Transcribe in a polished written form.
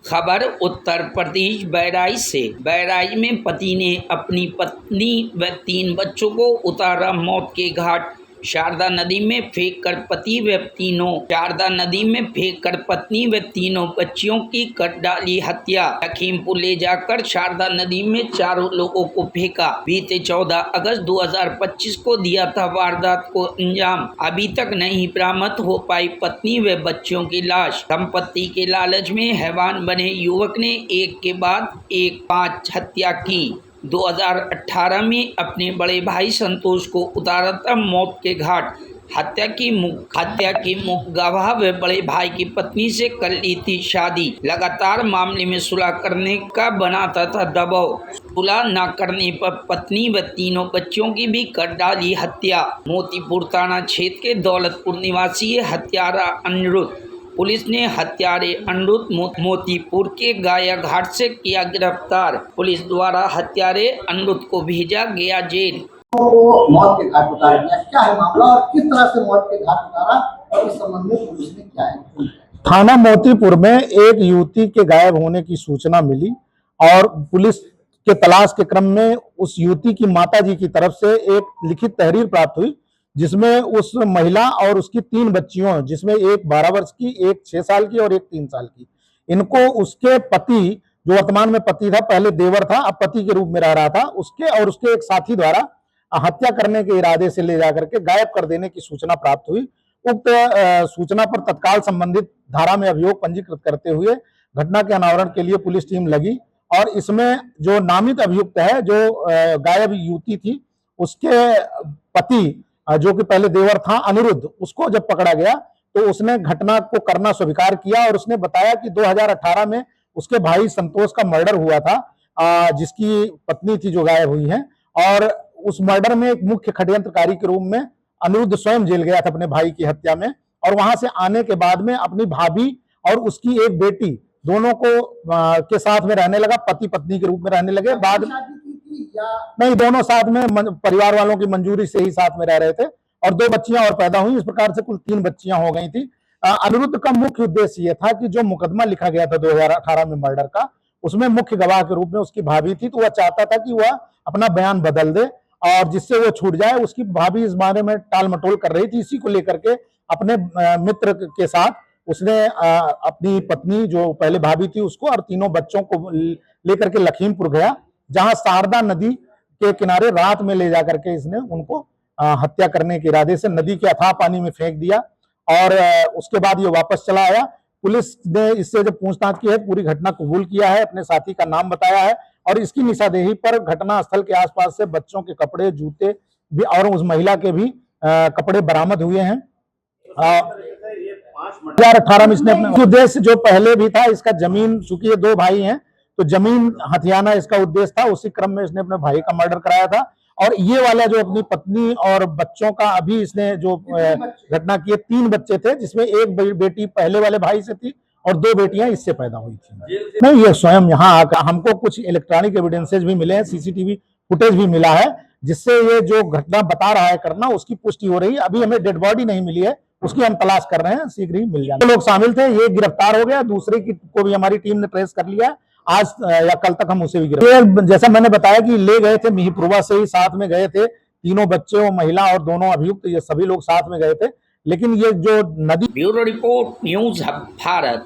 खबर उत्तर प्रदेश बहराइच से। बहराइच में पति ने अपनी पत्नी व 3 बच्चों को उतारा मौत के घाट। शारदा नदी में फेंक कर पति व पत्नी व तीनों बच्चियों की कर डाली हत्या। लखीमपुर ले जाकर शारदा नदी में चारों लोगों को फेंका। बीते 14 अगस्त 2025 को दिया था वारदात को अंजाम। अभी तक नहीं बरामद हो पाई पत्नी व बच्चों की लाश। संपत्ति के लालच में हैवान बने युवक ने एक के बाद एक 5 हत्या की। 2018 में अपने बड़े भाई संतोष को उतारा था मौत के घाट। हत्या की मुख्य गवाह व बड़े भाई की पत्नी से कर ली थी शादी। लगातार मामले में सुलह करने का बनाता था दबाव। सुलह न करने पर पत्नी व तीनों बच्चों की भी कर डाली हत्या। मोतीपुर थाना क्षेत्र के दौलतपुर निवासी हत्यारा अनिरुद्ध। पुलिस ने हत्यारे अनिरुद्ध मोतीपुर के गाया घाट से किया गिरफ्तार। पुलिस द्वारा हत्यारे अनिरुद्ध को भेजा गया जेल। वो मौत के घाट उतार दिया, क्या है मामला और किस तरह से मौत के घाट उतारा और इस संबंध में पुलिस ने क्या है? थाना मोतीपुर में एक युवती के गायब होने की सूचना मिली और पुलिस के तलाश के क्रम में उस युवती की माताजी की तरफ से एक लिखित तहरीर प्राप्त हुई, जिसमें उस महिला और उसकी 3 बच्चियों, जिसमें एक 12 वर्ष की, एक 6 साल की और एक 3 साल की, इनको उसके पति, जो वर्तमान में पति था, पहले देवर था, अब पति के रूप में रह रहा था, उसके और उसके एक साथी द्वारा हत्या करने के इरादे से ले जाकर के गायब कर देने की सूचना प्राप्त हुई। उक्त सूचना पर तत्काल संबंधित धारा में अभियोग पंजीकृत करते हुए घटना के अनावरण के लिए पुलिस टीम लगी और इसमें जो नामित अभियुक्त है, जो गायब युवती थी, उसके पति, जो कि पहले देवर था अनिरुद्ध, उसको जब पकड़ा गया तो उसने घटना को करना स्वीकार किया और उसने बताया कि 2018 में उसके भाई संतोष का मर्डर हुआ था, जिसकी पत्नी थी जो गायब हुई है, और उस मर्डर में एक मुख्य षड्यंत्रकारी के रूप में अनिरुद्ध स्वयं जेल गया था अपने भाई की हत्या में, और वहां से आने के बाद में अपनी भाभी और उसकी एक बेटी दोनों को के साथ में रहने लगा, पति पत्नी के रूप में रहने लगे। बाद नहीं, दोनों साथ में परिवार वालों की मंजूरी से ही साथ में रह रहे थे और 2 बच्चियां और पैदा हुई। इस प्रकार से कुल 3 बच्चियां हो गई थी। अनिरुद्ध का मुख्य उद्देश्य यह था कि जो मुकदमा लिखा गया था 2018 में मर्डर का, उसमें मुख्य गवाह के रूप में उसकी भाभी थी, तो वह चाहता था कि वह अपना बयान बदल दे और जिससे वो छूट जाए। उसकी भाभी इस बारे में टाल मटोल कर रही थी। इसी को लेकर के अपने मित्र के साथ उसने अपनी पत्नी, जो पहले भाभी थी, उसको और 3 बच्चों को लेकर के लखीमपुर गया, जहां शारदा नदी के किनारे रात में ले जाकर के इसने उनको हत्या करने के इरादे से नदी के अथाह पानी में फेंक दिया और उसके बाद ये वापस चला आया। पुलिस ने इससे जब पूछताछ की है, पूरी घटना कबूल किया है, अपने साथी का नाम बताया है और इसकी निशानदेही पर घटना स्थल के आसपास से बच्चों के कपड़े, जूते भी और उस महिला के भी कपड़े बरामद हुए हैं। 2018 में इसने अपना उद्देश्य जो पहले भी था, इसका जमीन, चूंकि ये 2 भाई हैं तो जमीन हथियाना इसका उद्देश्य था, उसी क्रम में इसने अपने भाई का मर्डर कराया था। और ये वाला जो अपनी पत्नी और बच्चों का अभी इसने जो घटना की है, 3 बच्चे थे, जिसमें एक बेटी पहले वाले भाई से थी और 2 बेटियां इससे पैदा हुई थी। नहीं, ये स्वयं यहाँ आकर हमको कुछ इलेक्ट्रॉनिक एविडेंसेज भी मिले हैं, सीसीटीवी फुटेज भी मिला है, जिससे ये जो घटना बता रहा है करना, उसकी पुष्टि हो रही है। अभी हमें डेड बॉडी नहीं मिली है, उसकी हम तलाश कर रहे हैं, शीघ्र ही मिल जाएगी। लोग शामिल थे, ये गिरफ्तार हो गया, दूसरे को भी हमारी टीम ने ट्रेस कर लिया। आज या कल तक हम उसे भी गिरफ्तार, जैसा मैंने बताया कि ले गए थे मिहीपुरवा से ही, साथ में गए थे 3 बच्चे, वो महिला और 2 अभियुक्त, ये सभी लोग साथ में गए थे। लेकिन ये जो नदी। Bureau report, news hub Bharat.